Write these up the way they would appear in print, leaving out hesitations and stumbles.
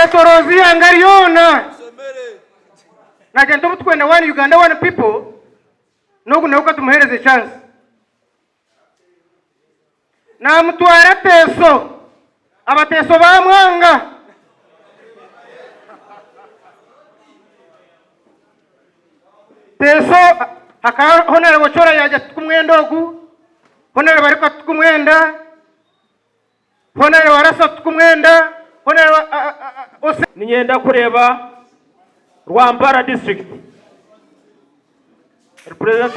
Yetorozi angariona. Na janto tukwenda one Uganda one people. Nogu nauka tumuhereze chance. Na mutwara teso. Abateso bamwanga. Teso haka honere bochora yaje tukumwenda ogu. Honere bariko tukumwenda. Honere warasa tukumwenda. Honere ninyenda kureba Rwampara district. Represent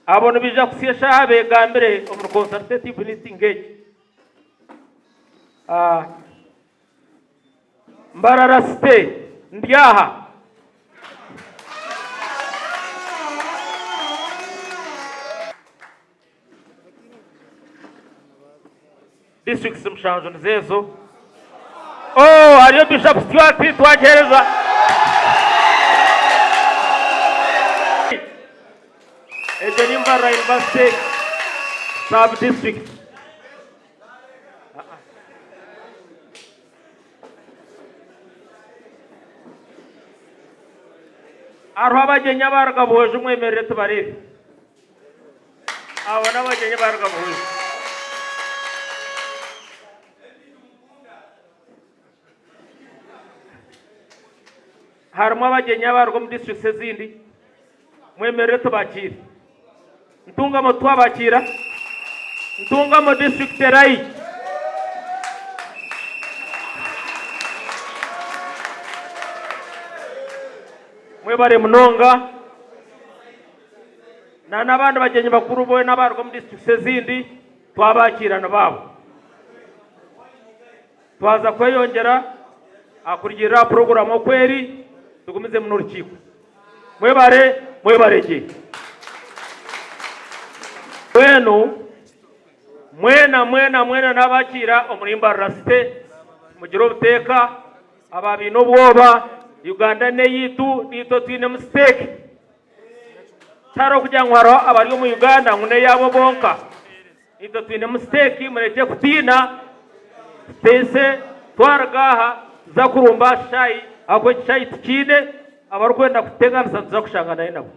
abone bija kusiyesha abegambire omu consultative list engage. Mbarara state ndyaha district simshanjo nzezo. Oh, ariyo Bishop Stuart twagereza. Ejeni Mbarara University sub district. Arho abagenya baragaboje umwemerere tubarebe. Abana abagenya baragaboje. Harimo abagenya barwo mu district zindi mwemerere tubakira. Ntunga mo twabakira. Ntunga mo district Rai. Mwebare munonga. Na nabandi bagenya bakuru boye nabarwo mu district zindi twabakira nababo. Twaza kweyongera akurikira program kweri tugumize mu rukiko. Mwebarege mwena nabakira omurimba state mugiro buteka ababino bwoba Uganda ne yitu nito twine mistake taro kujyankwaro abari mu Uganda ngune yabo bonka nito twine mistake mureke kutina tese twaragaha za kurumba shayi ako shayi tikine abarukwenda kutega nsanza kushangana nabo.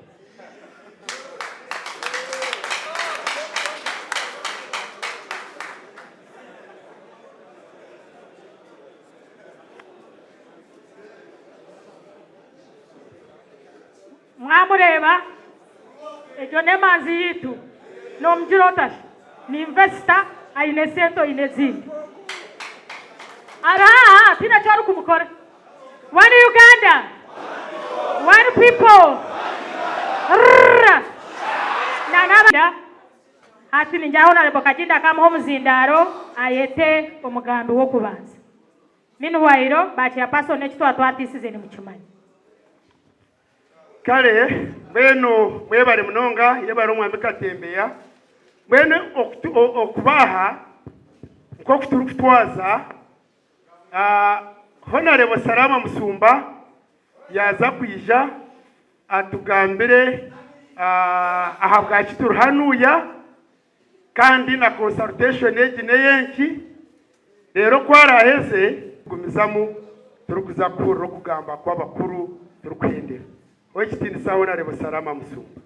Mwamureba ejo nemanzi yitu no mjirotash ni investor aine sento inezindi ara tina charu kumukora one Uganda one people na nabanda hati ninjaho na lebokajinda kama homuzindaro ayete omugambi wo kubanza minu wairo bachi ya paso nechito atwatisize ni mchumanyi kale beno mwebare munonga yebaro mwambika tembeya bene okubaha nko kuturukutwaza Honorable Salama Musumba yaza kwija atugambire ahabwa kituru hanuya kandi na consultation egine yenki rero kwaraheze gumizamu turukuza kuro kugamba kwa bakuru turukwendera wekitini sawa Honorable Salama Musumba.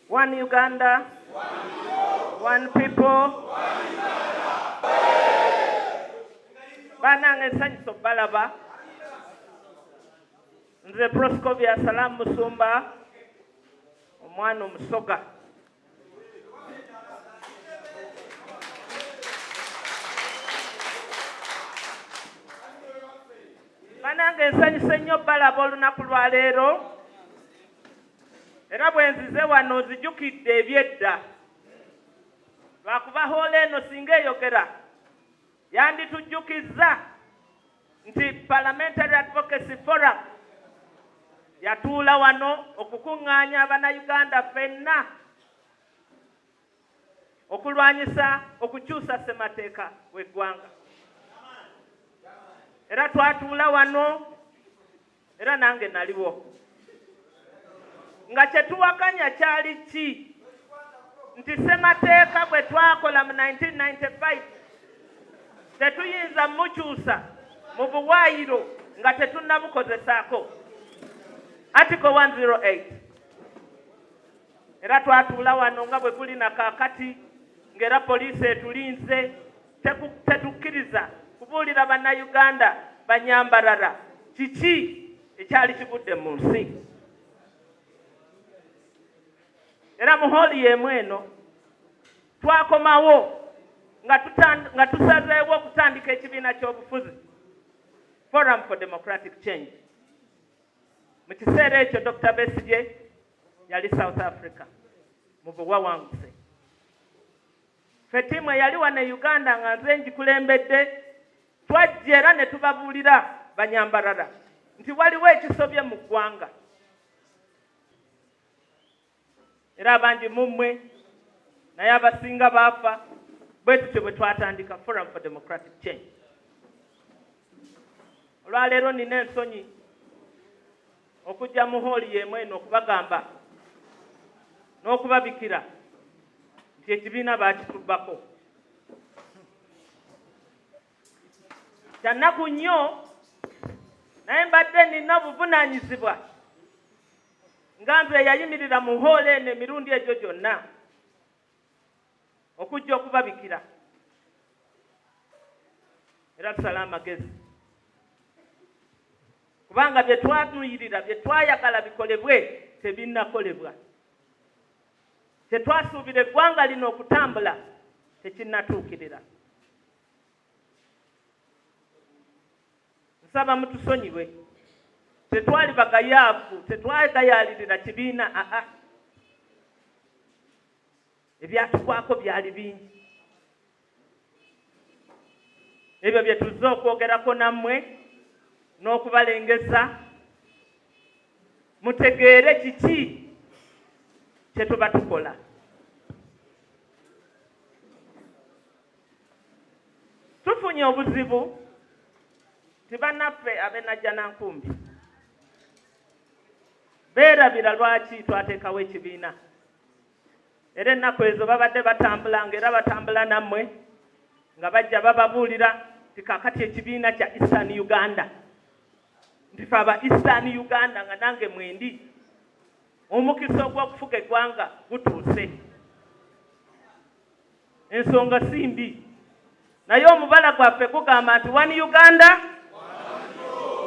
One Uganda, one people. Banange sanyiso balaba. Nze Proscovia Salam Musumba, omwana omusoga. Banange sanyiso nnyo balaba olunaku lwa leero. Era bwenzize wano zijukidde ebyedda. Lwakubaho eno singa eyogera yanditujjukizza nti Parliamentary Advocacy Forum yatuula wano okukuŋŋaanya Abannayuganda ffenna okulwanyisa okukyusa ssemateeka w'eggwanga. era twatuula wano era nange naliwo nga kyetuwakanya kyali ki nti ssemateeka bwe twakola mu 1995 tetuyinza mukyusa mu buwaayiro nga tetunnabukozesaako article 108 era twatuula wano nga bwe kuli na kaakati ng'era poliisi etulinze tetukkiriza kubuulira bannayuganda banyambalala kiki ekyali kigudde mu nsi era mu hooli y'emu eno twakomawo nga tusazeewo okutandika ekibiina ky'obufuzi Forum for Democratic Change. Mu kiseera ekyo Dr. Besigye yali South Africa mu buwawanguse. Ffe ttiimu eyali wano e Uganda nga nze ngikulembedde twajja era ne tubabuulira banyambalala nti waliwo ekisobye mu ggwanga era abangi mu mmwe naye abasinga baafa bwe tutyo bwe twatandika Forum for Democratic Change. Olwaleero nina ensonyi okujja mu hooli y'emu eno okubagamba n'okubabikira nti ekibiina baakitubbako. Kya nnaku nnyo naye mbadde nina obuvunaanyizibwa nga nze yayimirira mu hooli eno emirundi egyo gyonna okujja okubabikira era tusala amagezi kubanga bye twanuyirira bye twayagala bikolebwe tebinnakolebwa kye twasuubira eggwanga lino okutambula tekinnatuukirira. Nsaba mutusonyiwe tetwali bagayaavu tetwagayaalirira kibiina ebyatukwako byali bingi ebyo bye tuzze okwogerako nammwe n'okubalengeza mutegeere kiki kye tuba tukola. Tufunye obuzibu ti bannaffe ab'Ennajjanankumbi beerabira lwaki twateekawo ekibiina era ennaku ezo babadde batambulanga era batambula nammwe nga bajja bababuulira ti kaakati ekibiina kya Eastern Uganda nti fe aba Eastern Uganda nga nange mwendi omukisa ogw'okufuga eggwanga gutuuse. Ensonga si mbi naye omubala gwaffe gugamba nti one Uganda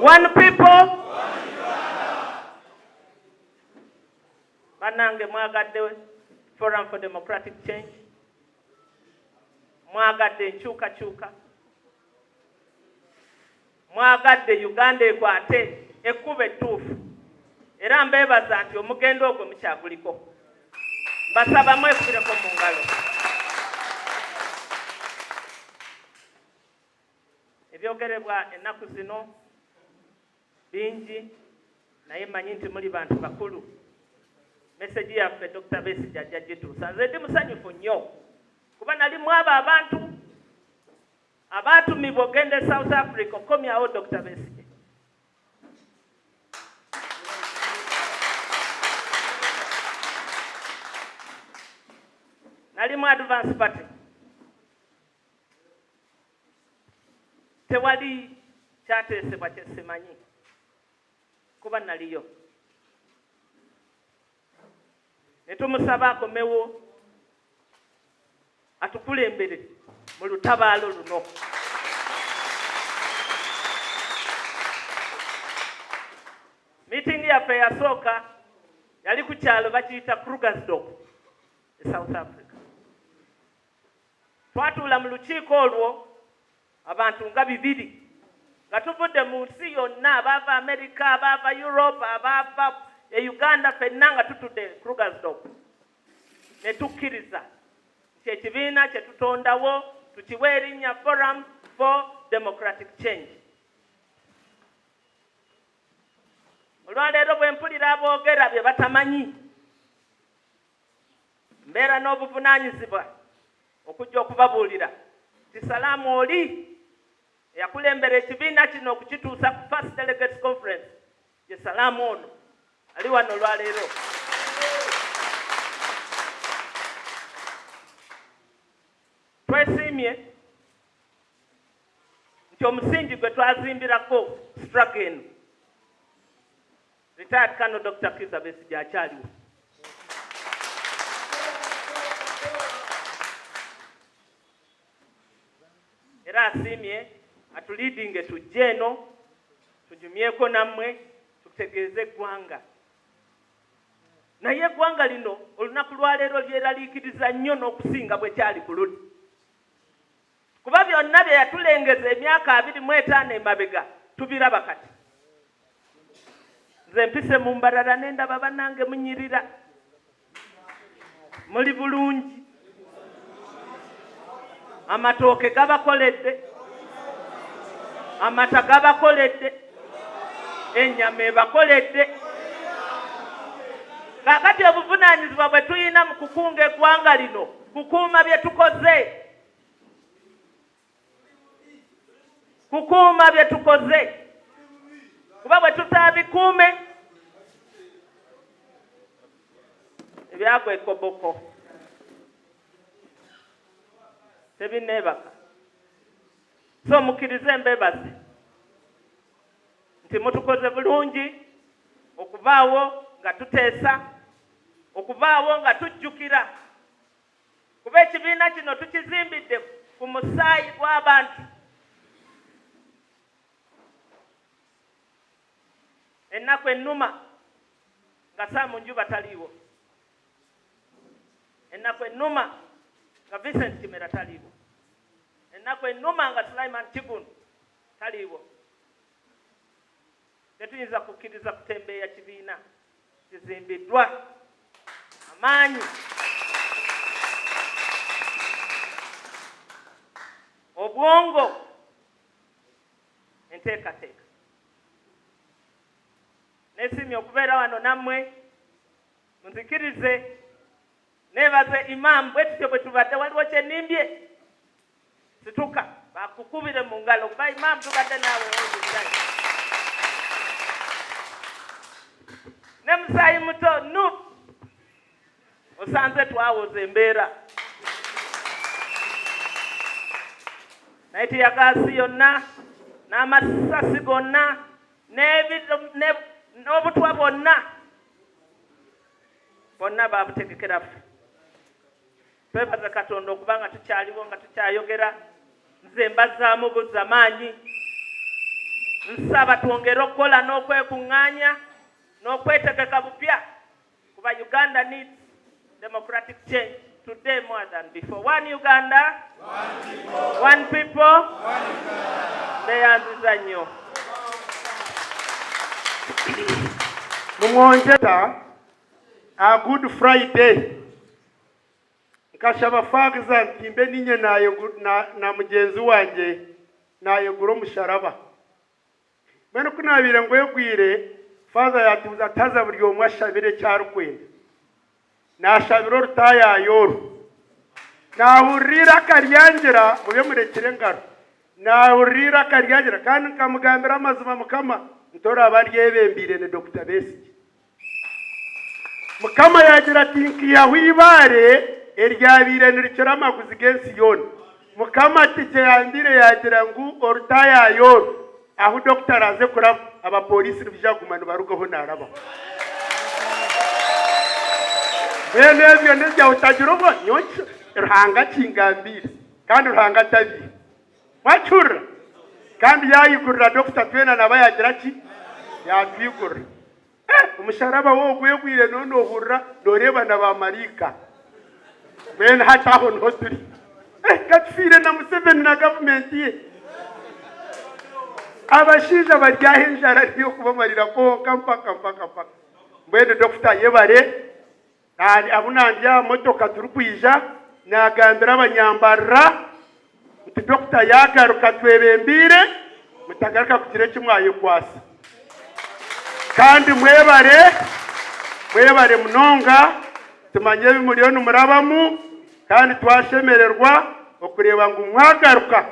one people. Bannange mwagadde Forum for Democratic Change, mwagadde enkyukakyuka, mwagadde Uganda ekwate ekkuba ettuufu era mbeebaza nti omugendo ogwo mukyaguliko. Mbasaba mwekubireko mu ngalo. Ebyogerebwa ennaku zino bingi naye mmanyi nti muli bantu bakulu. Message yaffe Dr. Besigye ajja gituusa. Nze ndi musanyufu nnyo kuba nalimu abo abantu abaatumibwa ogende South Africa okomyawo Dr. Besigye. Nalimu Advance Party. Tewali kyateesebwa kye simanyi kuba naliyo. Ne tumusaba akomewo atukulembere mu lutabaalo luno. Meeting yaffe yasooka yali ku kyalo bakiyita Krugersdorp e South Africa. Twatuula mu lukiiko olwo abantu nga 2 nga tuvudde mu nsi yonna abaava America abaava Europe abaava e Uganda ffenna nga tutudde Krugersdorp ne tukkiriza nti ekibiina kye tutondawo tukiwe erinnya Forum for Democratic Change. Olwaleero bwe mpulira aboogera bye batamanyi mbeera n'obuvunaanyizibwa okujja okubabuulira ti salaamu oli yakulembera ekibiina kino okukituusa ku first delegates conference ye Salaamu ono ali wano olwaleero. Twesiimye nti omusingi gwe twazimbirako struggle eno retired Colonel Dr. Kizza Besigye akyaliwo. Era asiimye atuliidinge tujje eno tujumyeko nammwe tutegeeze eggwanga. Naye eggwanga lino olunaku lwaleero lyeraliikiriza nnyo n'okusinga bwe kyali ku ludda. Kuba byonna bye yatulengeza emyaka 25 emabega tubiraba kati. Nze mpise mu mbalala n'endaba bannange munyirira. Muli bulungi. Amatooke gabakoledde. Amata gabakoledde. Ennyama ebakoledde. Kakati obuvunaanyizibwa bwe tuyina mu kukunga eggwanga lino kukuuma bye tukoze. Kukuuma bye tukoze. Kuba bwe tutabikuume ebyagwa ekoboko tebineebaka. So mukkirize mbeebaze nti mutukoze bulungi okuvaawo nga tuteesa, okuvaawo nga tujjukira. Kuba ekibiina kino tukizimbidde ku musaayi gw'abantu. Ennaku ennuma nga Saamu Njuba taliiwo. Ennaku ennuma nga Vincent Kimera taliiwo. Ennaku ennuma nga Sulaiman Kigunu taliiwo. Tetuyinza kukkiriza kutembeeya kibiina kizimbiddwa amaanyi. Obwongo enteekateeka. Neesiimye okubeera wano nammwe munzikirize neebaze Imam bwe tutyo bwe tubadde waliwo kye nnimbye situka bakukubire mu ngalo kuba Imam tubadde naawe ozirayo ne Musaayi muto nu osanze twawoza embeera naye tiyagaasi yonna n'amasasi gonna n'obutwa bonna baabutegekera ffe. Twebaza Katonda okuba nga tukyaliwo nga tukyayogera. Nze mbazaamu buzza maanyi. Nsaba twongere okukola n'okwekuŋŋaanya n'okwetegeka bupya kuba Uganda needs democratic change today more than before. One Uganda, one people, beyanziza nnyo. Mumwonjeta a Good Friday nkashaba fagiza nti mbe ninye na mugenzi wanje nayegura omusharaba bene kunabire ngo yegwire father yatuza taza buri omwe ashabire cyarukwenda nashabira orutayayoru nahurira karyangira mube murekire ngaro nahurira karyangira kandi nkamugambira amazima mukama ntora abandi yebembire ne Dr. Besigye mukama yagira ati nkiyahwibare eryabire nirikira amaguzi gensi yone mukama ati cyandire yagira ngo orutayayoru aho Dr. aze kuraba abapolisi bijagumana barugaho naraba bene ebyo nejya utagira ubwo nyoncho ruhanga kingambire kandi ruhanga tabi wachura kandi yayigurira Dr. Twena nabayagira ki yatwigurira umusharaba wo gwegwire none ohurra doreba na ba marika bene hataho no turi katfire na Museveni na government ye abashiza baryahenjara ryo kubamarira ko kampa bene Dr. yebare nani abunandya motoka turukuyija nagambira abanyambara uti Dr. yagaruka twebembire mutagaruka kugire kimwayo kwasa kandi mwebare munonga tumanye bimuliyoni murabamu kandi twashemererwa okureba ngo mwagaruka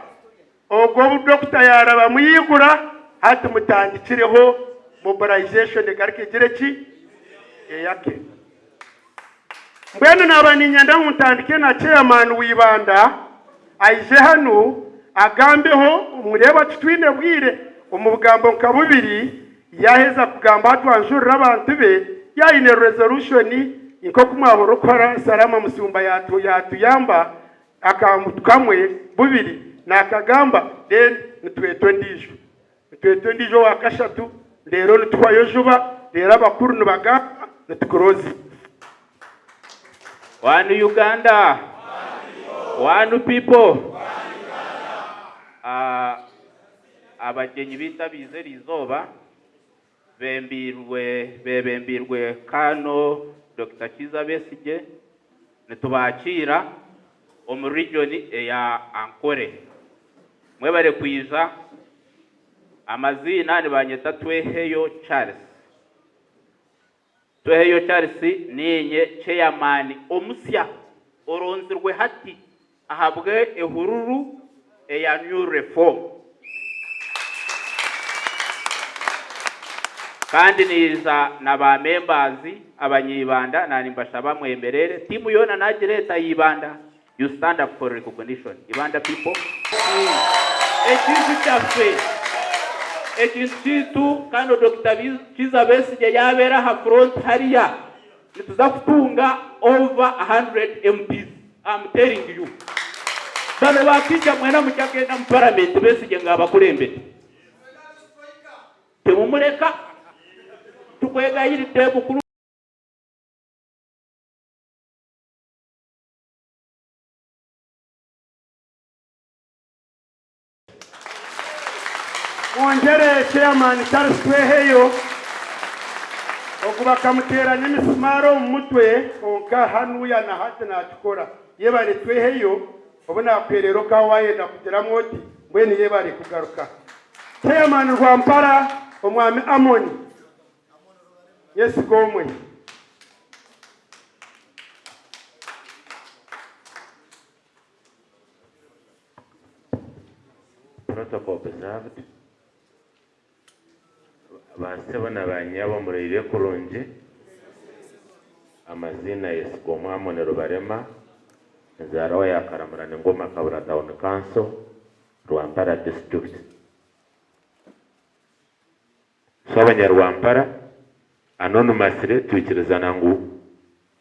ubwo doctor yaraba muyigura hati mutandikireho mobilization garike gireki yake mbene nabaninyanda mutandike na chairman wibanda aije hano agambeho umureba tutwine bwire umugambo nkabubiri yaheza kugamba atwanjurira abantu be yaine resolution inko kumwaboro kora salama musumba yatuyamba akamutkamwe bubiri nakagamba then nitwetwe ndijo wakashatu rero nitwayo juba rero abakuru nibagamba nitukurozi One Uganda, one people. Abagenyi bitabize rizoba bembirwe kano Dr. Kiza Besige netubakira mu region ya Ankore mwebare kwiza amazina ni banyeta Tweheyo Charles. Tweheyo Charles ninye chairman omusya oronzirwe hati ahabwe ehururu ya new reform kandi niza naba members abanyibanda nani mbashaba mwemberere timu yona najireta yibanda you stand up for recognition ibanda people ekintu cyafe ekintu kano Dr. Kiza Besige yabera ha front hariya nituza kutunga over 100 MPs. I'm telling you bano bakija mwena mukagenda mu parliament Besige ngaba kurembere temumureka tukwega yiri tebo kuru Mwongere chairman Charles Tweheyo okuba kamutera n'imisumaro mu mutwe onka hanuya na hati na tukora yebare Tweheyo obona kwerero ka wayenda kugera mwoti mbweni yebare kugaruka chairman Rwampara omwami Amoni Yesu gomwe protocol observed. Basebana banyabo murire kurunje amazina Yesu Mwamonero Barema Nzarawa ya Karamurane Ngoma Kabura Town Council Rwampara District. Abanyarwampara anonymously twikiriza ngu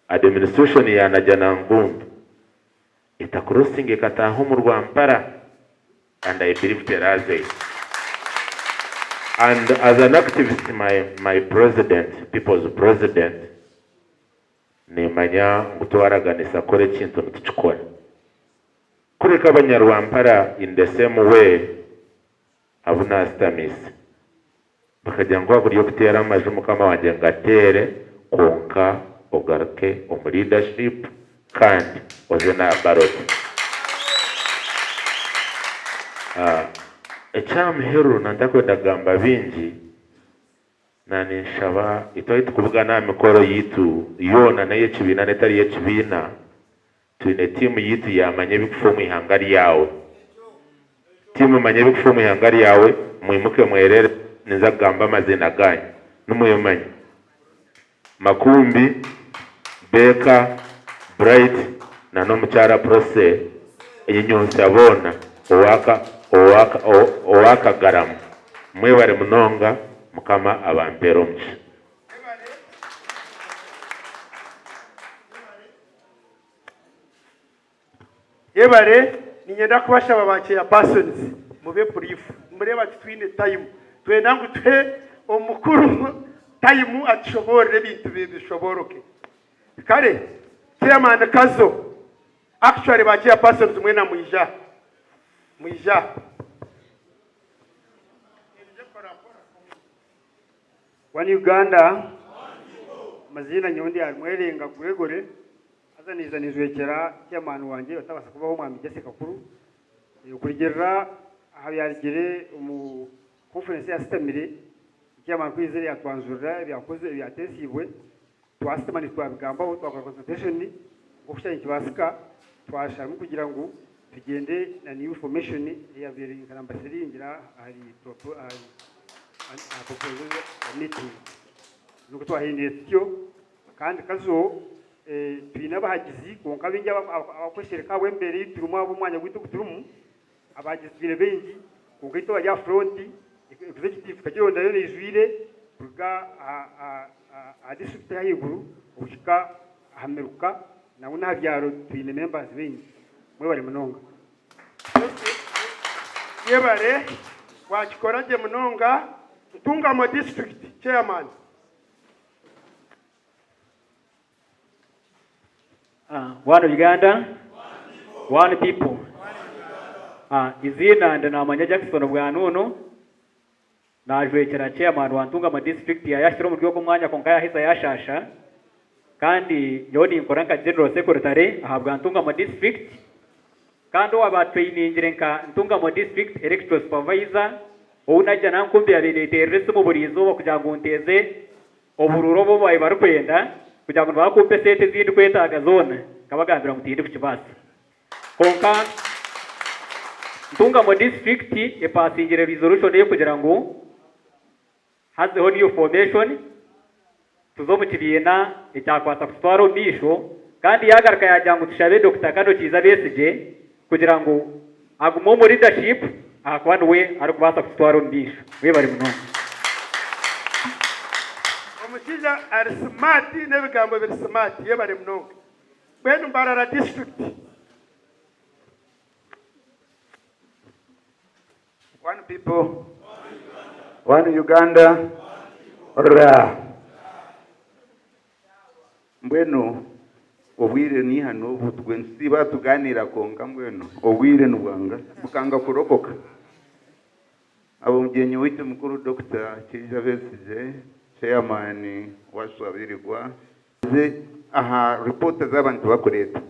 administration ya najana ngundu itakrosing ikataho mu Rwampara and I believe there is. And as an activist, my president, people's president, nimanya mutwaraganisa kore kintu ntuchikora. Kureka abanyarwampara in the same way abuna stamis. Bakajya ngo buri yo kutera amaje mukama wanje ngatere konka ogaruke mu leadership kandi ozena baroti. Echam hero nandakwenda gamba bingi nani nshaba itoyita kuvuga na mikoro yitu yona naye kibina netari ye kibina twine timu yitu yamanye bikufomu ihangari yawe timu manye bikufomu ihangari yawe mwimuke mwerere niza gamba mazina ganyu numuyemanye Makumbi Beka Bright na no mucyara process enyonse abona owaka garamu mwebare munonga mukama abampero mchi yebare ninyenda kubasha babake ya persons mube brief mureba twine time twenda ngo twe omukuru time atshobore bintu bishoboroke kare chairman Kazo actually bake ya persons mwena muija One Uganda mazina nyondi arimwerenga gwegore azaniza nizwekera cyamanu wanje batabasa kubaho mwami gese kakuru ukurigerera ahabyarigire mu conference ya sitamire cyamanu kwizere yatwanzurira byakoze byatesibwe twasitamani twabigamba aho twakora consultation gufashanya kibasika twashaka kugira ngo tugende na new information ya biri karambasiri ngira hari proposal meeting nuko twahindeye tyo kandi kazo twina bahagizi konka binja abakweshereka wembere turumwa abumwanya gwitu kuturumu abagizi bengi konka ito ya front executive kagironda yo nizwire kuga a district ya yiguru ushika hameruka na una byaro twine members bengi mwe bari munonga yebare wakikoraje munonga Ntungamo district chairman. One Uganda, one people. Izina ndinamanya Jackson Bwanunu najwekera chairman wa Ntungamo district yashiro mu rwego mwanya konka yahisa yashasha kandi yoni nkoranka general secretary ahabwa Ntungamo district kandi waba training nka Ntungamo district electoral supervisor unajya nankumbi yabirete mu burizo kugira ngo nteze obururo bo bayi barukwenda kugira ngo bakupe sete zindi kwetaga zone kabagambira mutinde ku kibasa konka Ntungamo district epasingire resolution yo kugira ngo hazeho new formation tuzomukiriyena icyakwasa kutwaro bisho kandi yagaraka yajyango tushabe Dr. Kado Kiza Besije kugira ngo agumo mu leadership akwano we ari kubasa kutwaro mbisho we bari muno omukiza ari smart nebigambo biri smart ye bari muno bwenu Mbarara district one people one Uganda ra mbwenu obwire ni hano butwensi batuganira konka mbwenu obwire nubwanga bukanga kurokoka abo mgenyi witu mukuru Dr. Kiza Besije chairman waswabirirwa aha report z'abantu bakureta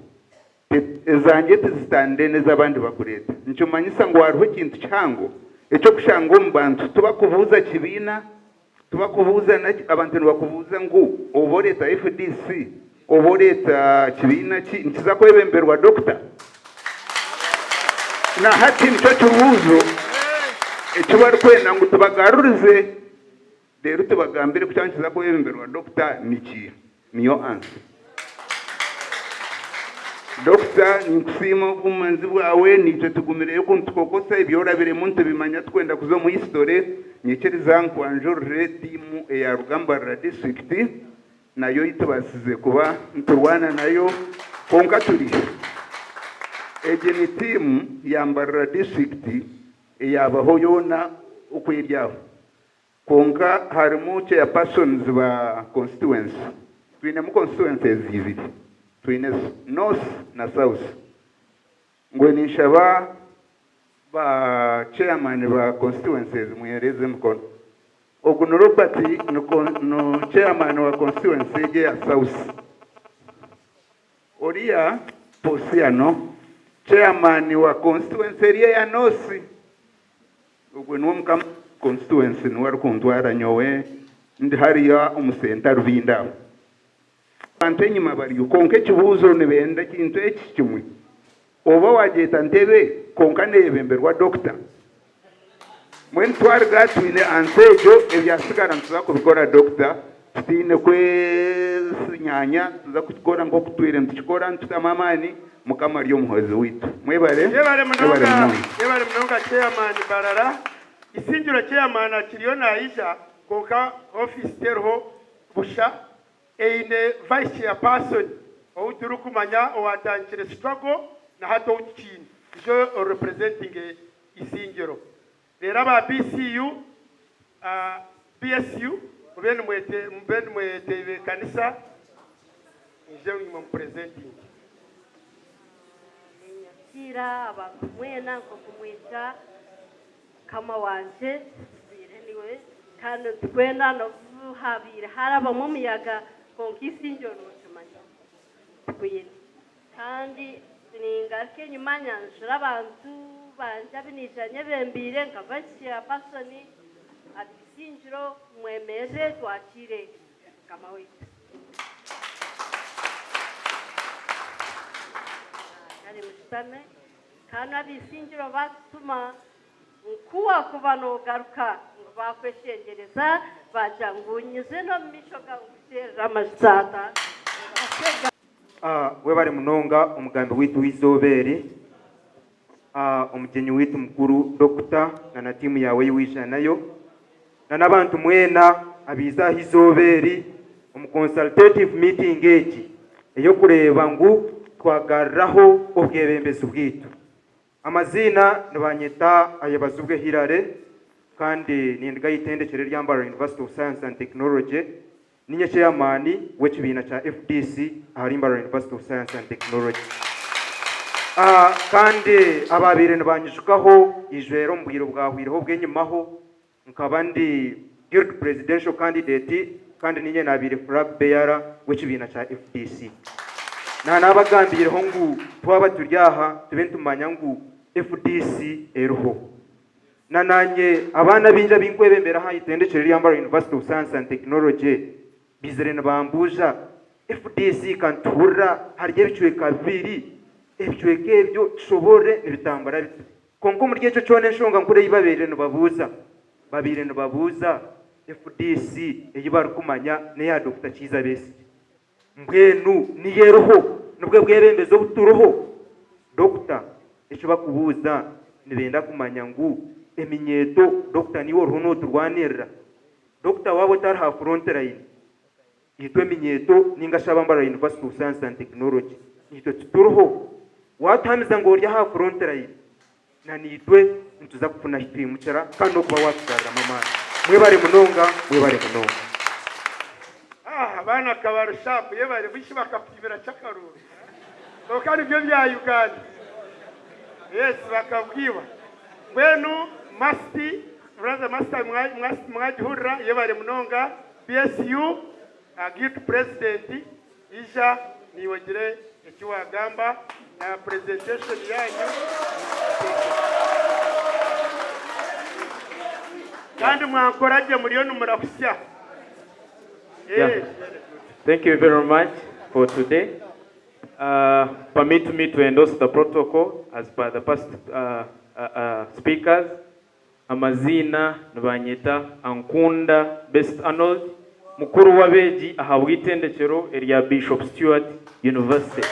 ezanjye tizitande nez'abandi bakureta ncumanyisa ngo hariho ikintu cyango icyo kushango mbantu tubakuvuza kibina tubakuvuza abantu bakuvuza ngo oboreta FDC oboreta kibina nkiza ko yebemberwa Dr. na hati nicyo cyubuzo icyo bari kwenda ngo tubagarurize rero tubagambire kucyankiza ko yebemberwa Dr. niyo answer Dr. Nkusima ubumanzi bwawe nicyo tugumireye ko tukokosa ibyora bire muntu bimanya twenda kuzo mu history nyekeriza nkwanjorre timu ya Rugamba district nayo itubasize kuba nturwana nayo konka turi ejeni timu ya Mbarara district yabaho yona ukwiryaho konka harimo ya persons ba constituency twine mu constituencies zibiri twine north na south ngo nishaba ba chairman ba constituencies muhereze mkono oguno Robert no chairman wa constituency ya south oria Posiano chairman wa constituency ya north oguno mukam constituency no warukuntwara nyowe ndi hariya umusenta rubinda antenyi mabari konke kibuzo nibenda kintu ekimwe oba wageta ntebe konka nebemberwa Dr. mwen twarga twine ansejo ebyasigara ntuza kubikora Dr. tine nyanya tuza kukora ngo kutwire ntukora ntukamamani mukama ryo muhozi witu mwebare munonga chairman Mbarara isingiro chairman akiriyo naisha konka office terho busha eine vice chairperson outuru kumanya owatankire struggle na hato ukini jo representing isingiro rero ba BCU BSU mubene mwete kanisa nje mu presenting nyakira abakumwena ngo kumwita kama wanje anyway kandi twena no habire haraba mu miyaga konkisingiro n'utumanya kuyene kandi ningarke nyuma nyanjura abantu banja binijanye bembire nkavashya pasoni atisingiro mwemeze twakire kama wetu kandi mustane kandi abisingiro batuma nkuwa kuba nogaruka ngo bakweshengereza baja ngunyize no misho ga guterera amazata we bari munonga umugambi witu w'izobere umugenyi witu mukuru Dr. na timu yawe yiwisha nayo na nabantu mwena abizaho izobere consultative meeting egi eyo kureba ngu twagarraho ubwebembezi bwitu amazina nibanyeta ayabazubwe Hirare kandi nindga yitendekere ryambara University of Science and Technology ninye chairman w'ekibina cha FDC aharimbara University of Science and Technology kandi ababire nibanyishukaho ijwero mbwiro bwahwireho bwenyimaho nkabandi guild presidential candidate kandi ninye nabire flag bearer w'ekibina cha FDC na nabagambireho ngu twaba turyaha tube tumanya ngu FDC eruho na nanye abana binja binkwebembera ha itendekere ryambara University of Science and Technology bizere nabambuja FDC kantura harye bicwe kabiri ebicwe kebyo shobore nibitambara bitu konko muri cyo cyone nshonga nkure yibabere babuza babire babuza FDC eyibar kumanya ne ya Dr. Kiza Besi mbwenu niyeroho nubwe bwebembezo buturoho Dr. icyo bakubuza nibenda kumanya ngu eminyeto Dr. niwo runo turwanirira Dr. wabo tar ha front line yitwe minyeto ningashaba mbara University of Science and Technology yitwe tuturoho watamiza ngo rya ha front line na nitwe ntuza kufuna hitwe mucara kandi kuba watugara mama mwe bari munonga abana kabarushapu ye bari bishi bakapibira cyakaruru kandi byo bya Uganda yes bakabwiwa bwenu masti brother master mwajihurira ye bari munonga PSU guild president isha niwagire ekiwagamba na presentation yanyu kandi mwankoraje muri yo numurafusya. Thank you very much for today. Permit me to endorse the protocol as per the past speakers. Amazina nibanyeta Ankunda Best Arnold mukuru wabeji ahabwa itendekero erya Bishop Stewart University.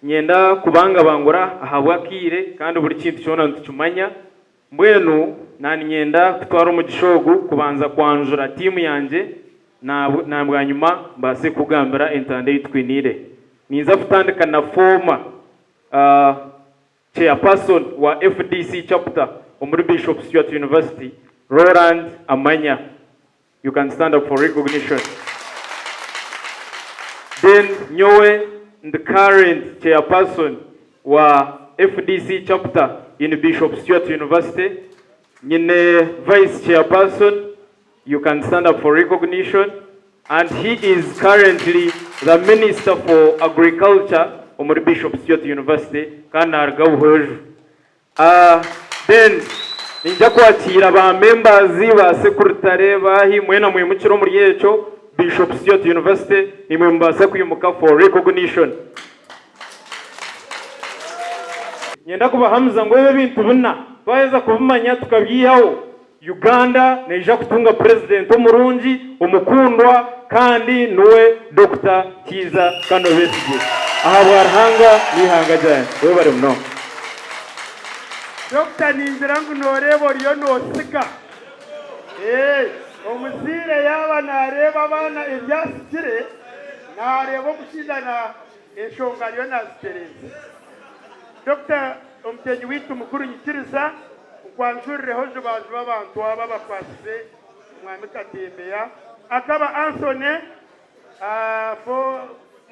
Nyenda kubanga bangura ahabwa kire kandi buri kintu cyona ntucumanya mbwenu nani nyenda kutwara umugishogu kubanza kwanjura timu yanje na bwanyuma mbase kugambira entande yitwinire ninza kutandika na former chairperson wa FDC chapter muri Bishop Stewart University Roland Amanya. You can stand up for recognition. Then nyowe the current chairperson wa FDC chapter in Bishop Stewart University. Nyine vice chairperson, you can stand up for recognition. And he is currently the Minister for Agriculture at Bishop Stewart University. Then ninja kwakira ba members ba secretary bahi mwena mwimukiro muri yecho Bishop Stewart University nimwe mbasa kwimuka for recognition. Nyenda kuba Hamza ngo ebe bintu buna twaheza kubumanya tukabyihaho Uganda neja kutunga president omurungi omukundwa kandi nowe Dr. Kiza Besigye aha bwarhanga nihanga jana we bari muno Dr. Ninzirangu norebo riyo nosika omuzire yaba nareba abana ibyasikire narebo gushidana enshonga riyo nazitereza Dr. Omutenyi witu mukuru nyikiriza kwanjurireho jubaje babantu aba bakwasize mwami katembeya akaba Anthony for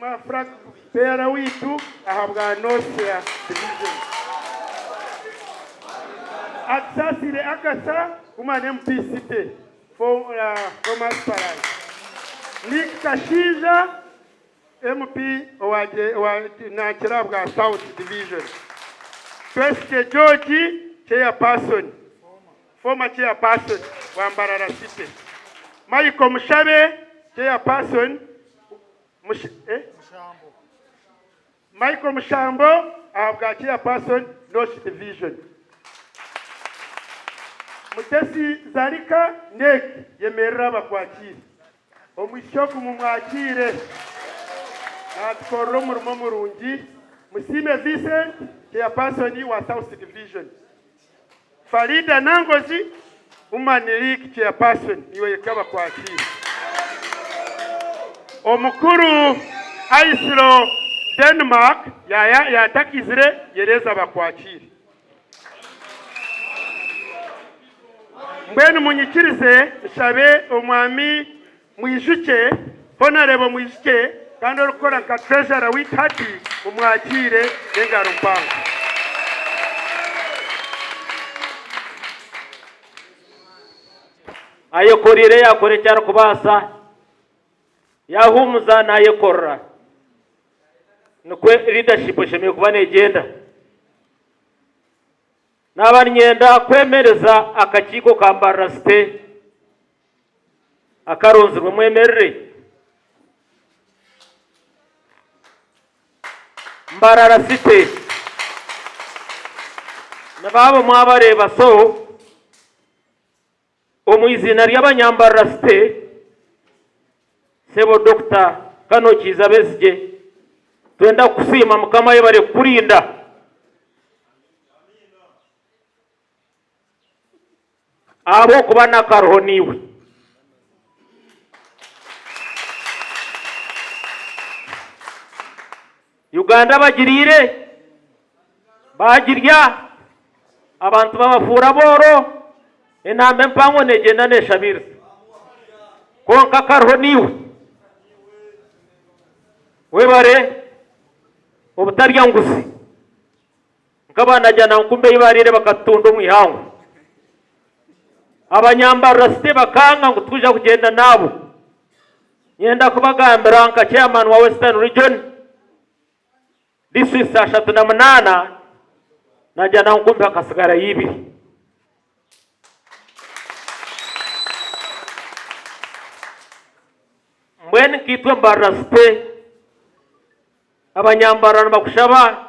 ma flag bearer witu ahabwa Nosia division atsasire akasa kumane MPCT for Thomas Parai Nick Kashiza MP owaje na kirabwa South division Twesike George chairperson former chairperson wa Mbarara City Michael Mushabe chairperson Michael Mushambo ahabwa chairperson North Division. Mutesi Zarika Nek yemerera bakwakira. Omwishoku mumwakire. Atkorro murimo murungi. Musime Vincent chairperson wa South Division. Farida Nangozi Umanilik chairperson niwe yakaba kwakira. Omukuru Aisro Denmark yatakizire yereza bakwakira. Mbwenu munyikirize nshabe omwami mwishuke honorable mwishuke kandi orukora nka treasurer w'itati umwakire n'engaro mpango. ayekorire yakore cyane kubasa yahumuza nayekorra nukwe leadership shemye kuba negenda n'abanyenda kwemereza akakiko kambara site akaronzerwe mwemerere mbarara site nababo mwabareba so omwizina ry'abanyambara site sebo Dr. Kano Kiza Besije twenda kusima mukama yebare kurinda abo kubana karoho niwe Uganda bagirire bagirya abantu babafura boro enambe mpango negenda neshabira konka karoho niwe webare obutarya ngusi nkabana jana nkumbe yibarire bakatunda mwihango abanyambara site bakanga ngo tuja kugenda nabo nyenda kubagambira nka chairman wa Western Region district 38 najana nkumbe akasigara yibi mbweni kitwe mbara site abanyambara bakushaba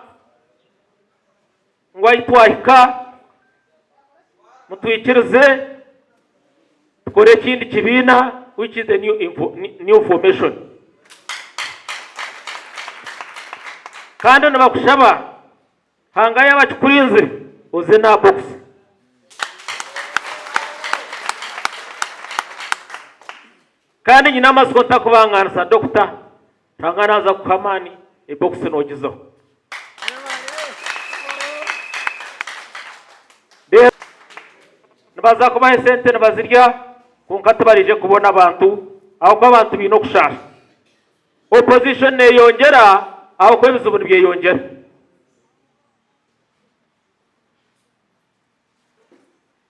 ngwayitwahika mutwikirize tukore kindi kibina which is the new formation kandi nabakushaba hangaya bakurinze uze na box kandi nyina masiko takubanganisa Dr. Tanganaza kukamani e box nogizo de nabaza kubahe sente nabazirya kunkati barije kubona abantu aho ko abantu bino kushasha opposition ne yongera aho ko bizubuni bye yongera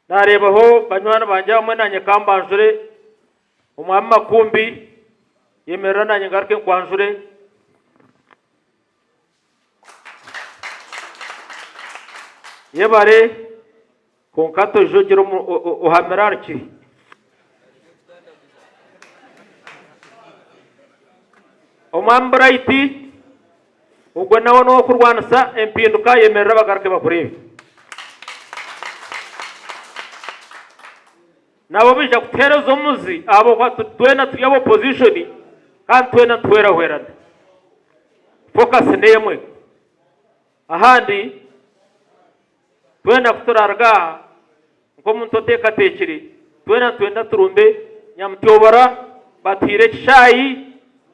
narebaho banywana banje bamwe nanye kambanjure umwami Makumbi yemerera nanye ngaruke kwanjure yebare konkato jogero uhamerarki omwami Bright ubwo nawo no kurwanisa empinduka yemerera bagaruke bakurebe nabo bija kutereza umuzi abo twena tuyabo opposition kandi twena twera hwerana focus nemwe ahandi twenda kuturarga ngo muntoteka tekiri twenda turumbe nyamutobora batire kishayi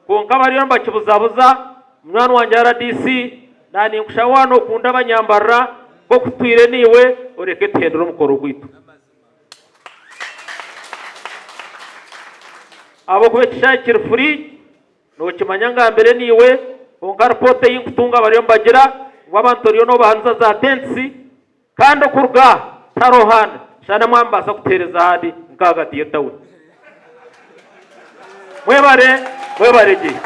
konka bariyo mbakibuzabuza mwana wanje RDC nani nkushawano kunda abanyambara ko kutwire niwe ureke tendera umukoro gwitu abo kubekishayi kiri free no kimanya ngambere niwe konka reporte y'inkutunga bariyo mbagira wabantoriyo no bahanza za tensi kandi kurga tarohana shana mwambasa kutereza hadi nkagatiye tawe mwebare gi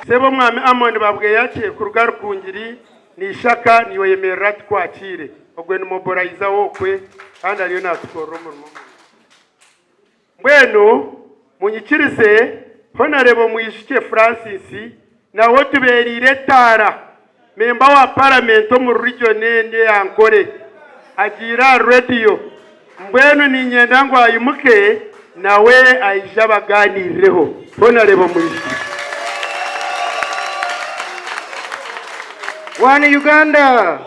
sebo mwami Amoni babwe yakiye kuruga rukungiri ni ishaka niwe yemerera twakire ogwe ni mobiliza wokwe kandi ariyo natukoro murimo mbwenu munyikirize honorable Mwishuke Francis nawe tuberire tara memba wa parlamento mu region ne yankore agira radio mbwenu ni nyenda ngo ayimuke nawe aija baganireho Honorable Minister. One Uganda.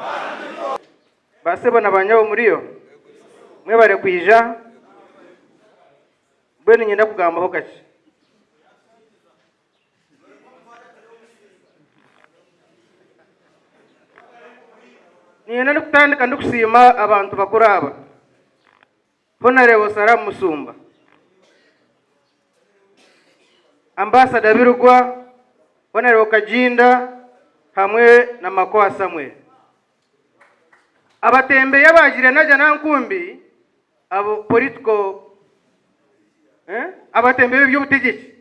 Basebo na banyawo muriyo. Mwe bare kwija. Bwenu nyenda kugamba ho gace. Niyena kutandika ndukusima abantu bakuraba. Honorable Sara Musumba. Ambassador Birugwa, Honorable Kajinda hamwe na Makoa Samuel. Abatembe yabagire naja nankumbi abo political abatembe by'ubutegeki.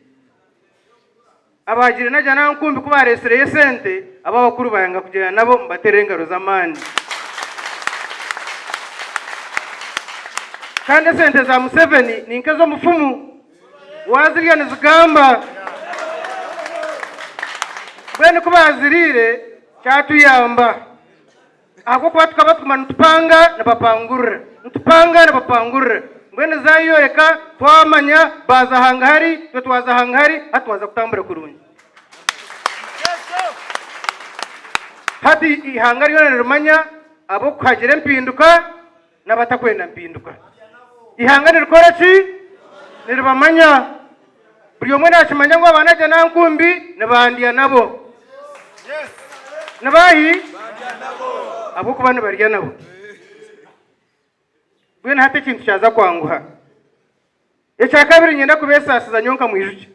Abagire naja nankumbi kuba resere sente abakuru bayanga kugera nabo mbaterengaro zamani. Kandi sente za Museveni ninkezo mufumu waziriya nizigamba bwene kubazirire cyatuyamba ako kwa tukaba tumanutupanga na bapangurira bwene zayoreka twamanya bazahanga hari twazahanga hari atwaza kutambura kurungi hati ihanga ryo rumanya abo kwagire mpinduka nabatakwenda mpinduka ihanga nirikora ki niribamanya buri umwe nakimanya ngo abanaje nankumbi nabandiya nabo nabahi abo kubana barya nabo bwene hate kintu cyaza kwanguha ecya kabiri nyenda kubesasiza nyonka mwijuke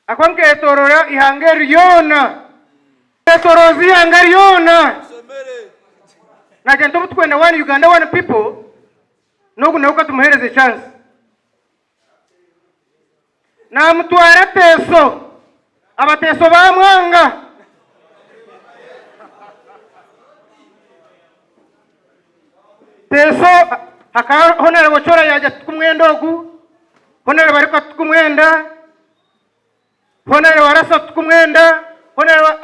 akwanke etorora ihanga ryona etorozi ihanga ryona najya twenda one Uganda one people nogu nauka tumuhereze chance na mutwara teso abateso bamwanga teso haka honera bochora yaje tukumwendogu honera bariko tukumwenda honera warasa tukumwenda honera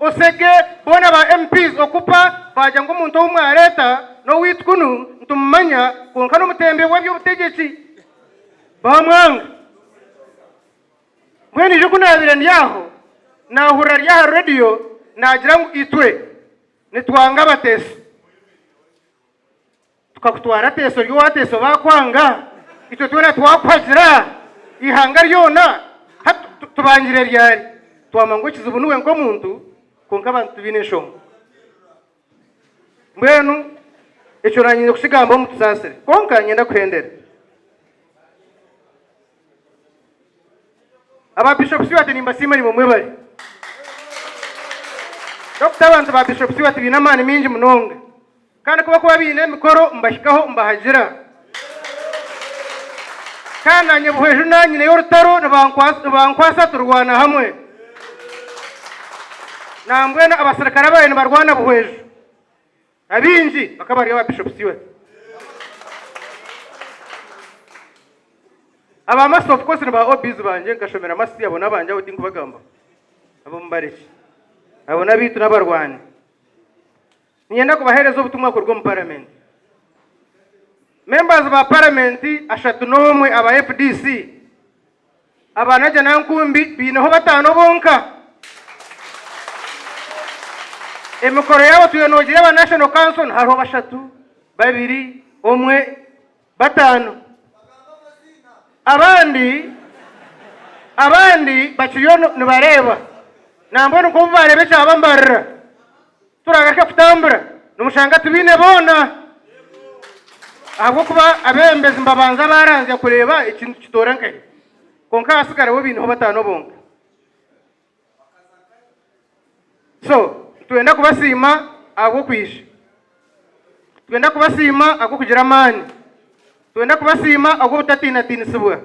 oseke bona ba MPs okupa baje ngo umuntu w'umwareta no witkunu ntumanya konka no mutembe wabyo butegeki bamwanga mweni juko nabire ndiyaho nahura rya radio nagira ngo itwe nitwanga bateso tukakutwara teso ryo wateso bakwanga icyo tubona twakwazira ihanga ryona tubangire ryari twamango kizubunuwe ngo muntu konka abantu binesho mbenu icyo nanyine kusigamba mu tusasire konka nyenda kwendera aba bishop siwati nimba sima ni mumwe bari Dr. abantu ba bishop siwati binamani minji munonga kandi kuba bine mikoro mbashikaho mbahajira kana nyebuheje nanyine yorutaro nabankwasa turwana hamwe nambwena abasirikare bayine barwana buheje abinji bakabari aba bishop siwati aba master of course ba obiz banje ngashomera masi yabo nabanje aho dingu bagamba abo mbareke abo nabitu nabarwani nyenda kubahereza ubutumwa ku rwo mu parliament members ba parliament ashatu nomwe aba FDC abanaje nankumbi bineho batano bonka emikoro yabo tuyonogire aba national council hariho bashatu babiri umwe batano abandi bachiyo nibareba nambona ko barebe cyaba mbarira turagaka kutambura numushanga tubine bona abo kuba abembezi mbabanza baranze kureba ikintu kitoranke konka asigara bo bintu batano bonka so twenda kubasima abo kwisha twenda kubasima abo kugira amani twenda kubasima abo butatina tinisubwa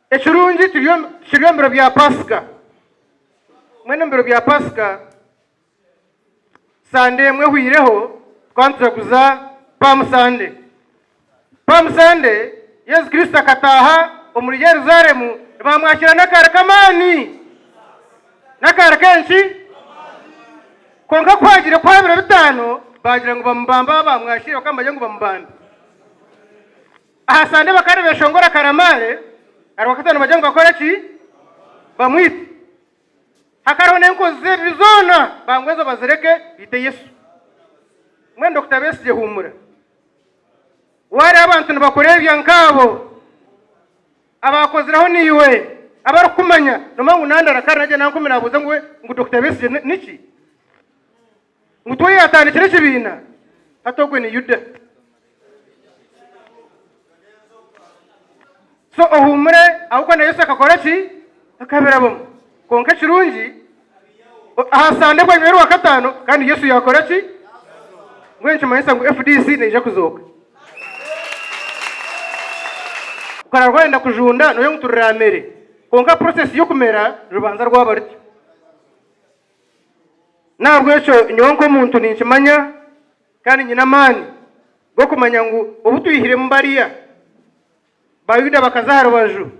echurunji turiyo mbiro bya Pasika mwene mbiro bya Pasika sande mwe hwireho twantura kuza Palm Sunday Yesu Kristo akataha omuri Yerusalemu bamwakira n'akara kamani n'akara kenshi konka kwagira kwa 5 bagira ngo bamubamba bamwashira bakambaje ngo bamubambe ahasande bakarebesha ngora karamare ari wakatano bajya ngo akora ki bamwite hakarone nkoze bizona bangweza bazereke bite Yesu mwe Dr. Besigye humura wari abantu bakorebya nkabo abakozeraho niwe abarukumanya nomangu nandara karanje nankumi nabuze ngo Dr. Besigye niki mutoye atane kire kibina atogwe ni Yuda so ohumure ahubwo na Yesu akakora ki akaberabo konka kirungi ahasande kwa 5 kandi Yesu yakora ki mwenche mayisa ngo FDC neje kuzoka ukara rwenda kujunda no yumuturamere konka process yo kumera rubanza rwabariti nabwo echo nyonko muntu ninkimanya kandi nyina mani go kumanya ngo ubutuyihire mbariya bayuda bakazahara baju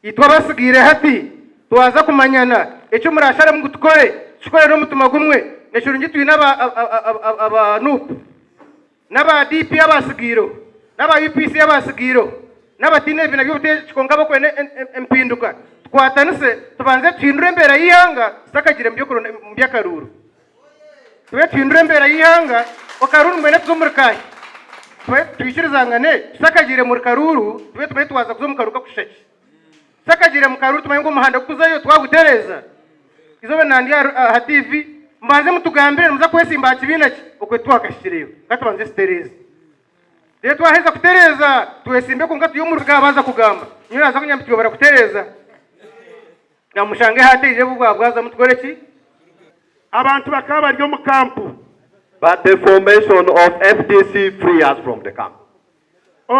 itwa basigire hati twaza kumanyana echo murashara mu gutukore chikore no mutuma gumwe neshuru ngituye aba nup naba DP abasigiro naba UPC abasigiro naba tinevi na byote chikonga bakwene empinduka twatanise tubanze twindure mbera yihanga sakagire mbyo mbyakaruru twe twindure mbera yihanga okaruru mwene tuzumurkaye twe twishirizangane sakagire muri karuru twe twaza kuzumukaruka kusheki sakagire mu karuru tumenye ngo muhanda kuzayo twagutereza izobe nandi ha TV mbanze mutugambire muza kwesimba kibinaki okwe twakashiriyo katubanze stereze de twaheza kutereza twesimbe ko ngatu yomuruga baza kugamba nyiraza kunyambitwe bara kutereza namushange hateje bugwa bwaza mutgoreki abantu bakaba bari mu kampu. But the formation of FDC free us from the camp. I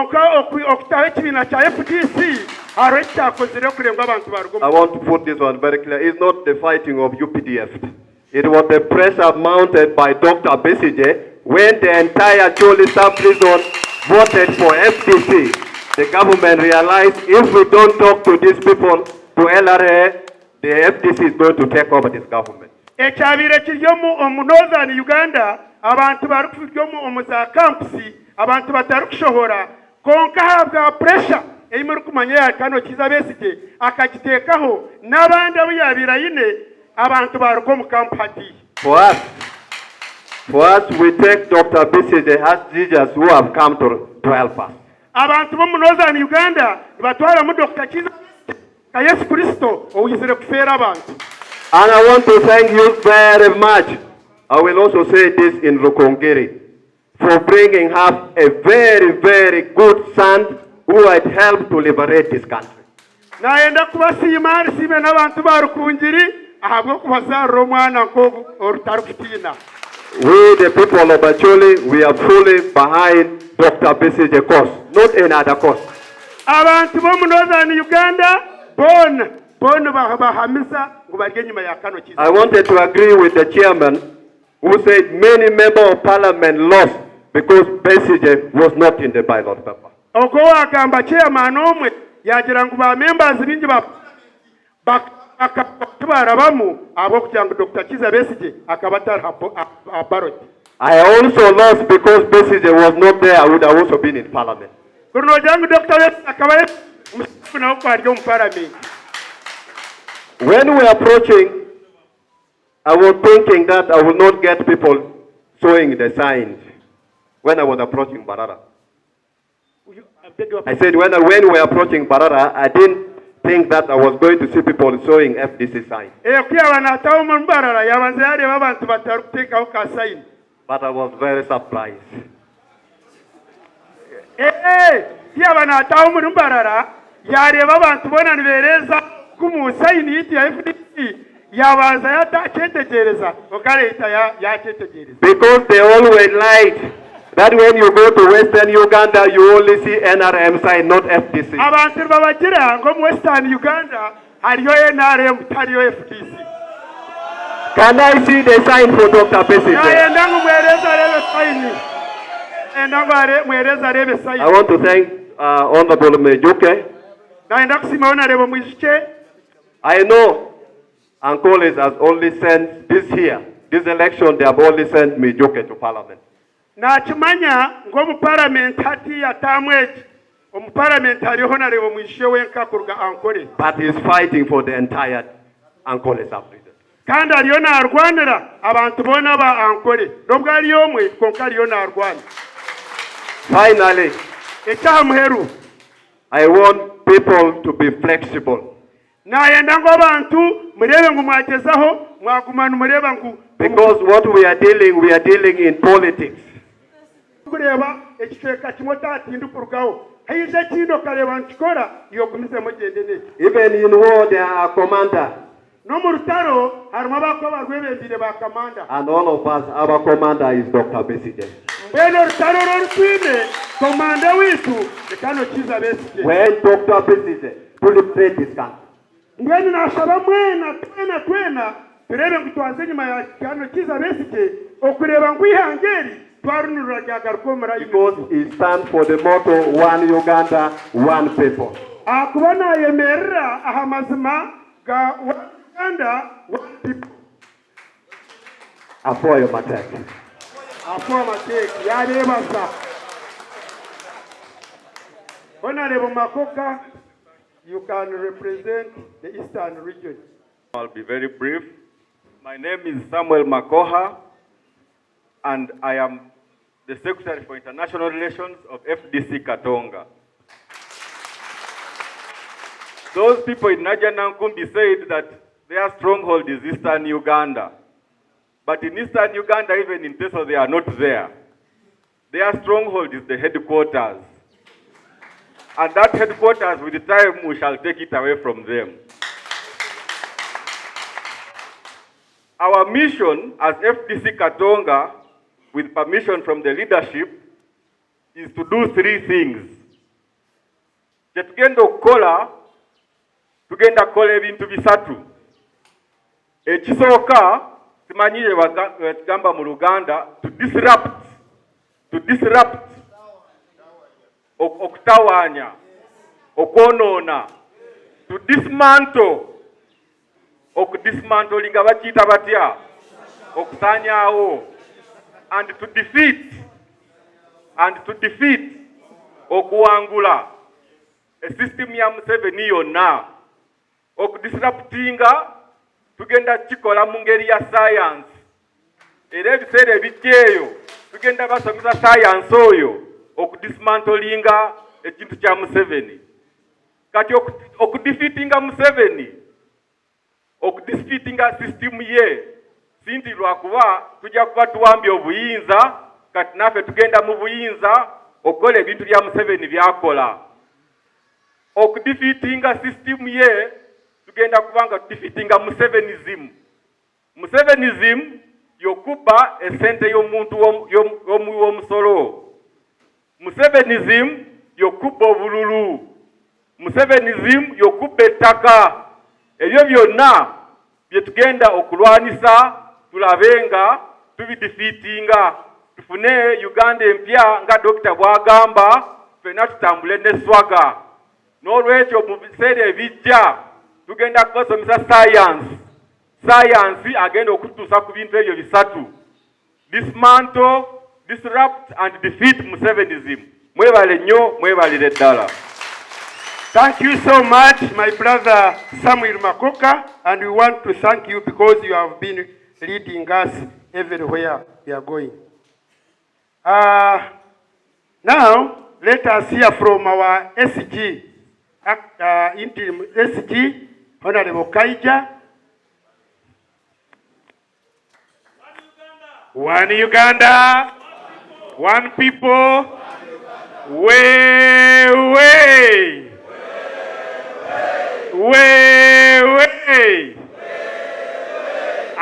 want to put this one very clear. It's not the fighting of UPDF. It was the pressure mounted by Dr. Besigye when the entire Choli sub-prison voted for FDC. The government realized if we don't talk to these people, to LRA, the FDC is going to take over this government. Uganda, abantu barukufiryomu omuza campusi, abantu batarukushohora, konka habwa pressure, eyimuri kumanya ya kano kiza Besigye, akagitekaho, n'abandi abiyabirayine, abantu baruko mu camp hati. For us, we take Dr. Besigye as Jesus who have come to help us. Abantu bo mu Northern Uganda, batwara mu Dr. Kiza, ka Yesu Kristo, oyizire kufera abantu. And I want to thank you very much. I will also say this in Rukongiri, for bringing up a very, very good son who had helped to liberate this country. Naenda kubasima sime n'abantu barukungiri ahabwo kubazarro mwana ko orutarukitina. We the people of Acholi, we are fully behind Dr. Besigye cause, not another cause. Abantu bo mu Northern Uganda bona bahamisa ngo barye nyuma ya kano kiza. I wanted to agree with the chairman who said many members of parliament lost because Besigye was not in the ballot paper. Oko wakamba chairman omwe yagira ngo ba members bingi bakabarabamu abo kugira Dr. Kiza Besigye akabatara ballot. I also lost because Besigye was not there. I would have also been in parliament. Kuno jangu Dr. Besigye akabaye musuna uko mu parliament. When we are approaching, I was thinking that I will not get people showing the signs when I was approaching Barara. I said when we were approaching Barara, I didn't think that I was going to see people showing FDC signs. But I was very surprised. Because they always lied that when you go to Western Uganda, you only see NRM sign, not FDC. Can I see the sign for Dr. Besigye? I want to thank Honorable Mejuke naenda kusima honorable Mwisike. I know Ankoles has only sent this election, they have only sent Mijoke to parliament. Nachimanya ngo parliament hati ya tamweji parliament hari honorable Mwisike wenka kurga Ankole. But he is fighting for the entire Ankoles Africa. Kandi ariyo narwanira abantu bona ba Ankole nubwo ari yomwe konka ariyo narwana. Finally, ecyamuheru I want people to be flexible. Nayenda ngo abantu murebe ngo mwagezaho mwagumana mureba ngo because what we are dealing in politics. Kureba ekiteka kimwe tatindu kurugaho hayize kindo kareba nkikora iyo gumize mugende neke. Even in war there are commanders. No mu rutaro harimo abako barwebendire ba commander. And all of us, our commander is Dr. Besige. Mbeno rutaro rutine commander witu ekano kiza Besige. When Dr. Besige to liberate this country. Ngweni nashaba mwena twena turebe ngutwaze nyuma ya kano kiza Besige okureba ngwihangeri twarunura ryagarukomera. Because he stands for the motto one Uganda, one people. Akubona yemerera ahamazima ga Uganda, one people. Apoyo mateke. Apoyo mateke. Yarebasa. Honorable Makoka, you can represent the Eastern region. I'll be very brief. My name is Samuel Makoha, and I am the Secretary for International Relations of FDC Katonga. Those people in Naja Nankumbi said that their stronghold is Eastern Uganda. But in Eastern Uganda, even in Teso, they are not there. Their stronghold is the headquarters. And that headquarters, with time, we shall take it away from them. Our mission as FDC Katonga, with permission from the leadership, is to do three things. Tugenda kukola ebintu bisatu. Ekisooka simanyire bagamba mu Luganda to disrupt okutawanya okwonoona, to dismantle okudismantlinga bakiyita batya okusaanyaawo, and to defeat okuwangula a system ya Museveni yonna. Okudisruptinga tugenda kikola mu ngeri ya science, era ebiseera ebijjeeyo tugenda basomesa science oyo okudismantlinga ekintu kya Museveni. Kati okudefeatinga Museveni, okudefeatinga system ye, sinti lwakuba tujja kuba tuwambye obuyinza, kati naffe tugenda mu buyinza okukola ebintu bya Museveni byakola. Okudefeatinga system ye, tugenda kubanga defeatinga Musevenism yokuba esente y'omuntu w'omusolo. Musevenism yokuba obululu. Musevenism yokuba ettaka. Ebyo byonna bye tugenda okulwanisa tulabenga tubidefeatinga, tufune Uganda empya nga Dr. bwagamba, fena tutambule ne swaga. N'olwekyo mu biseera ebijja tugenda kusomesa science agenda okutuusa ku bintu ebyo bisatu: dismantle, disrupt and defeat Musevenism. Mwebale nnyo, mwebalire ddala. Thank you so much, my brother Samuel Makoka, and we want to thank you because you have been leading us everywhere we are going. Now, let us hear from our SG, interim SG, Honorable Kaija. One Uganda, one people, way.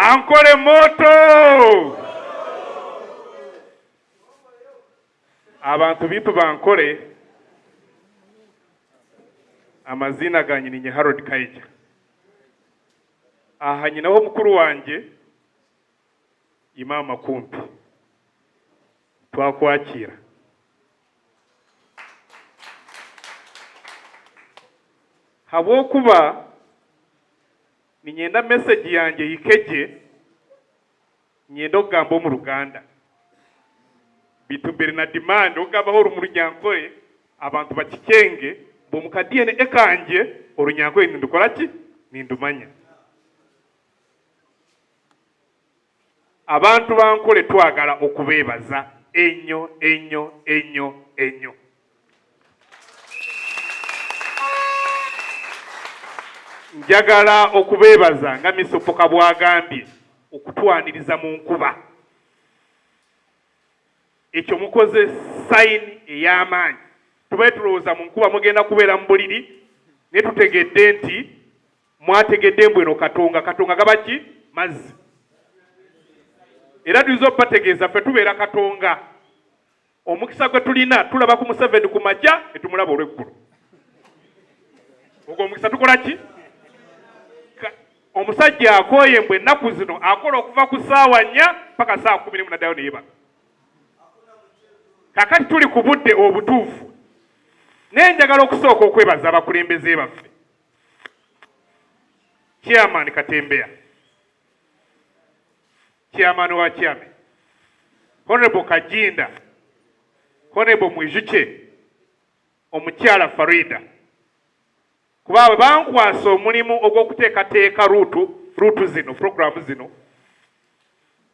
Ankole moto. Abantu bitu bankole amazina ganyi ni Harold Kaija. Aha nyina wo mukuru wanje Imama Kumpi. Twakwakira. habwokuba ninyenda message yange yikeje nyenda okugamba omu Luganda bitubere na demand okugabaho olumulunyankole abantu bakikenge bwomukadiyene ekanje olunyankole nindukola ki nindumanya. Abantu bankole twagala okubeebaza ennyo ennyo ennyo ennyo. Njagala okubeebaza nga Misopoka bwagambye okutwaniriza mu nkuba. Ekyo mukoze sayini ey'amaanyi. Tube tulowooza mu nkuba mugenda kubeera mu buliri ne tutegedde nti mwategedde mbweno katonga gaba ki mazzi. Era tuizo bategeeza ffe tubeera katonga. Omukisa gwe tulina tulaba ku Museveni ku majja ne tumulaba olw'eggulu. Ogwo omukisa tukola ki? Omusajja akooye mbwe ennaku zino akola okuva ku ssaawa 4 paka ssaawa 11 naddayo neyebaga. Kakati tuli ku budde obutuufu. Naye njagala okusooka okwebaza abakulembeze baffe. Chairman Katembeya, Chairman wa Kyame, Honorable Kajinda, Honorable Mwijuche, Omukyala Farida. Kubawe bankwasa omulimu ogw'okuteekateeka ruutu zino, programu zino.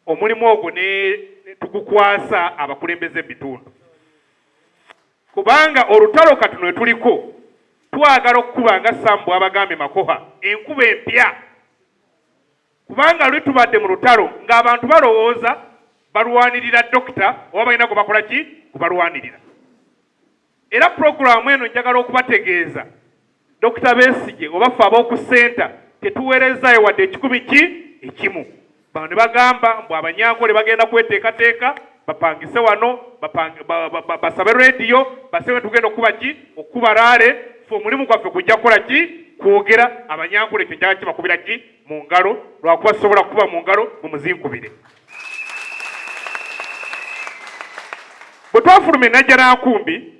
Omulimu ogwo ne tugukwasa abakulembeze ebitundu. Kubanga olutalo katuno tuliko twagala okukuba nga Sambu abagambe Makoha enkuba empya. Kubanga lwe tubadde mu lutalo ng'abantu balowooza balwanirira dokita oba balina gwe bakola ki kubalwanirira. Era programu eno njagala okubategeeza Dr. Besigye oba ffe ab'oku ssenta tetuweerezaayo wadde ekikumi ekimu. Bano ne bagamba mbu Abanyankole bagenda kweteekateeka bapangise wano basabe rediyo basebe tugenda okuba ki okuba laale ffe omulimu gwaffe gujja kukola ki kwogera Abanyankole ekyo njagala kibakubira ki mu ngalo lwakuba sobola kuba mu ngalo mu muzinkubire. Bwe twafuluma Najjanankumbi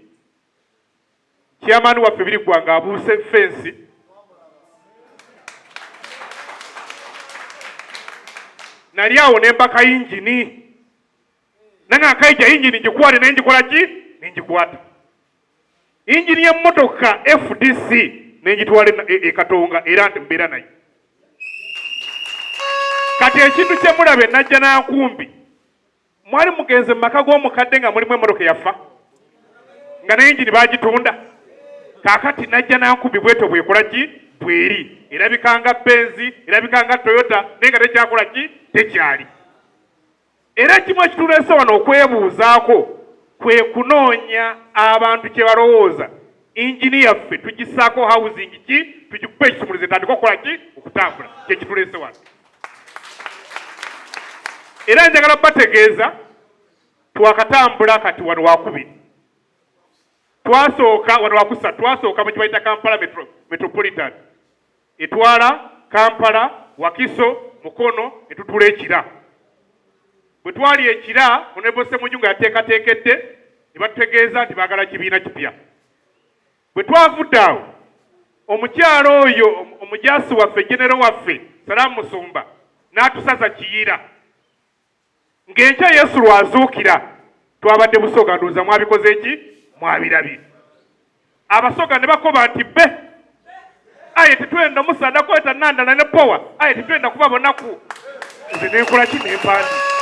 Chairman waffe Birigwa ng'abuuse fensi nali awo ne mbaka yingini nange akaija yingini ngikwate naye ngikola ki nengikwata yingini y'emmotoka FDC nengitwala Katonga era mbeera nayo. Kati ekintu kye mulabe Najjanankumbi mwali mugenze mu maka g'omukadde nga mulimu emmotoka yafa nga n'eyingini baagitunda. Kakati Najjanankumbi bweto bwekola ki bweri erabikanga Benzi erabikanga Toyota naye nga tekyakola ki tekyali. Era kimu ekituleese wano okwebuuzaako kwe kunoonya abantu kye balowooza ingini yaffe tugisaako housing ki tugikupa ekisumuluzo etandika okukola ki okutambula kye kituleese wano. Era njagala bategeeza twakatambula kati wano wakubiri. Twasooka wano wakusatu twasooka mu kibayita Kampala Metropolitan etwala Kampala Wakiso Mukono ne tutula Ekira. Bwe twali Ekira Honorable Ssemujju nga yateekateekedde ne batutegeeza nti baagala kibiina kipya. Bwe twavudde awo omukyalo oyo omujaasi waffe genero waffe Salaamu Musumba n'atusaza Kiyira ng'enkya Yesu lwazuukira twabadde Busoga ndowooza mwabikoze eki mwabirabye. Abasoga ne bakoba nti bbe aye tetwenda musada kweta nandala ne power aye tetwenda kuba bonaku. Nze nenkola ki nempandika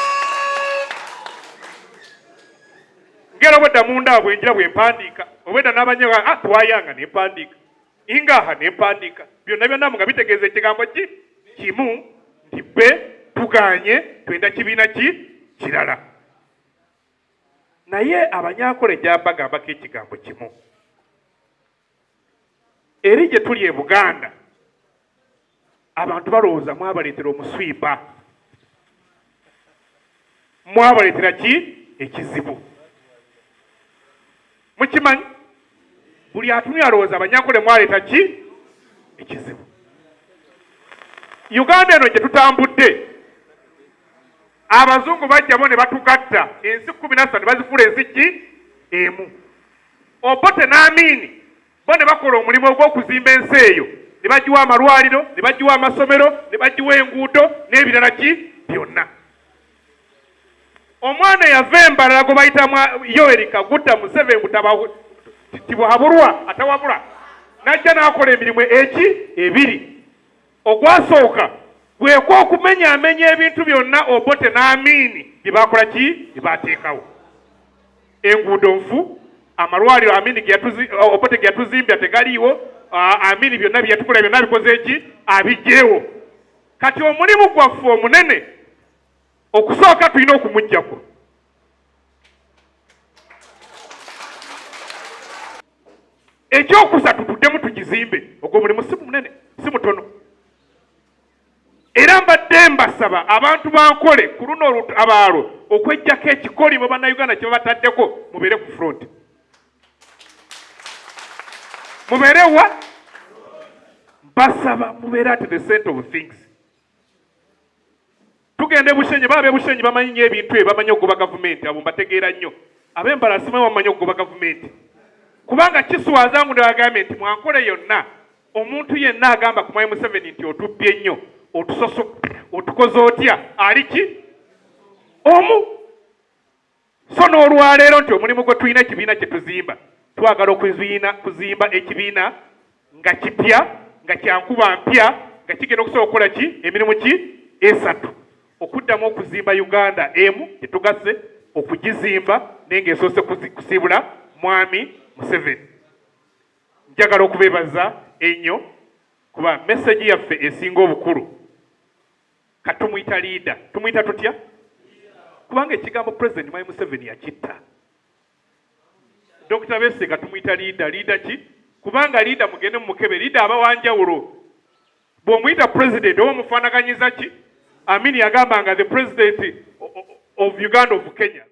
ngera obwedda munda bwenjira bwempandiika obwedda n'abanyewa twayanga nempandika ingaha nempandika byonna byonna nga bitegeeza ekigambo ki kimu nti bbe tuganye twenda kibiina ki kirala. Naye Abanyankole gyabagambako ekigambo kimu. Eri gye tuli e Buganda abantu balowooza mwabaleetera omuswiba mwabaleetera ki ekizibu. Mukimanyi buli atumye alowooza Abanyankole mwaleeta ki ekizibu. Uganda eno gye tutambudde Abazungu bajjamo ne batugatta ensi 17 bazifuula ensi ki emu. Obote n'Amini bo ne bakola omulimu ogw'okuzimba ensi eyo ne bagiwa amalwaliro ne bagiwa amasomero ne bagiwa enguudo n'ebirala ki byonna. Omwana yava Embarara gwe bayita Yoweri Kaguta Museveni tibuhabulwa atawabula n'ajja n'akola emirimu ebiri. Ogwasooka gweko okumenyaamenya ebintu byonna Obote n'Amini bye bakola ki bye bateekawo. Enguudo nfu, amalwaliro Obote ge yatuzimbya tegaliiwo, Amini byonna bye yatukola byonna bikoze ki abigyewo. Kati omulimu gwaffe omunene okusooka tulina okumuggyako. Ekyokusatu tuddemu tugizimbe. Ogwo mulimu si munene si mutono. Era mbadde mbasaba abantu bankole ku luno abaalo okwejjako ekikolimo bannayuganda kye bataddeko mubeere ku front. Mubeere wa? Basaba mubeere at the center of things. Tugende Bushenyi, baba Bushenyi bamanyi nnyo ebintu ebyo, bamanyi okugoba gavumenti, abo mbategeera nnyo. Ab'Embarara simanyi bamanyi okugoba gavumenti. Kubanga kiswaza ngu n'agambye nti mwankole yonna omuntu yenna agamba ku Mwai Museveni nti otubbye nnyo, otusoso, otukoze otya, ali ki? Omu. So n'olwaleero nti omulimu gwe tulina ekibiina kye tuzimba, twagala kuzimba ekibiina nga kipya, nga kyankuba mpya, nga kigenda okusobola okukola ki? Emirimu ki? Esatu. Okuddamu okuzimba Uganda emu tetugase okugizimba naye ng'esoose kusiibula Mwami Museveni. Njagala okubeebaza ennyo kuba message yaffe esinga obukulu katumuyita leader. Tumuyita tutya? Kubanga ekigambo President Mwai Museveni yakitta. Dr. Besigye tumuyita leader. Leader ki? Kubanga leader mugende mukebe, leader aba wanjawulo. Bw'omuyita president oba mufaanaganyiza ki? Amini yagambanga the president of Uganda of Kenya.